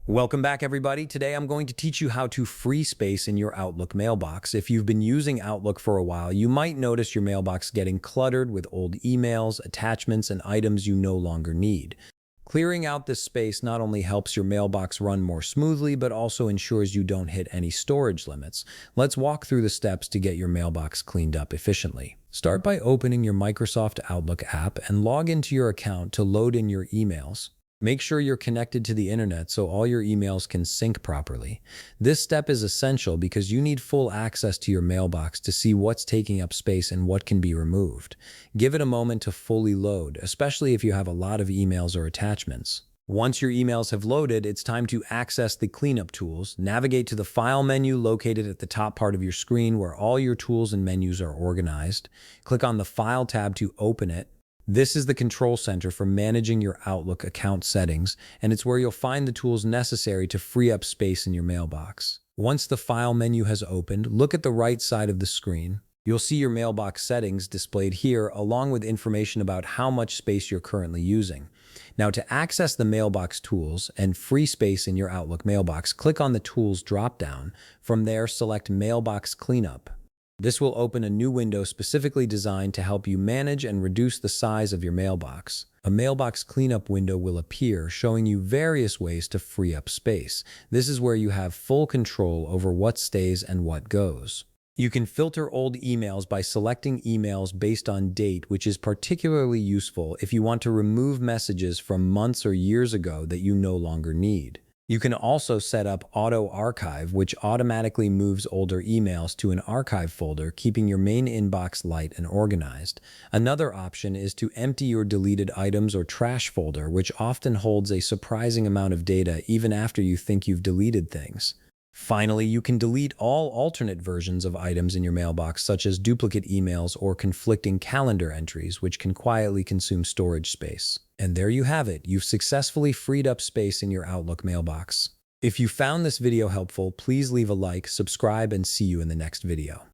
Welcome back, everybody. Today I'm going to teach you how to free space in your Outlook mailbox. If you've been using Outlook for a while, you might notice your mailbox getting cluttered with old emails, attachments, and items you no longer need. Clearing out this space not only helps your mailbox run more smoothly, but also ensures you don't hit any storage limits. Let's walk through the steps to get your mailbox cleaned up efficiently. Start by opening your Microsoft Outlook app and log into your account to load in your emails. Make sure you're connected to the internet so all your emails can sync properly. This step is essential because you need full access to your mailbox to see what's taking up space and what can be removed. Give it a moment to fully load, especially if you have a lot of emails or attachments. Once your emails have loaded, it's time to access the cleanup tools. Navigate to the File menu located at the top part of your screen where all your tools and menus are organized. Click on the File tab to open it. This is the control center for managing your Outlook account settings, and it's where you'll find the tools necessary to free up space in your mailbox. Once the File menu has opened, look at the right side of the screen. You'll see your mailbox settings displayed here, along with information about how much space you're currently using. Now, to access the mailbox tools and free space in your Outlook mailbox, click on the Tools drop-down. From there, select Mailbox Cleanup. This will open a new window specifically designed to help you manage and reduce the size of your mailbox. A mailbox cleanup window will appear, showing you various ways to free up space. This is where you have full control over what stays and what goes. You can filter old emails by selecting emails based on date, which is particularly useful if you want to remove messages from months or years ago that you no longer need. You can also set up Auto Archive, which automatically moves older emails to an archive folder, keeping your main inbox light and organized. Another option is to empty your deleted items or trash folder, which often holds a surprising amount of data even after you think you've deleted things. Finally, you can delete all alternate versions of items in your mailbox, such as duplicate emails or conflicting calendar entries, which can quietly consume storage space. And there you have it. You've successfully freed up space in your Outlook mailbox. If you found this video helpful, please leave a like, subscribe, and see you in the next video.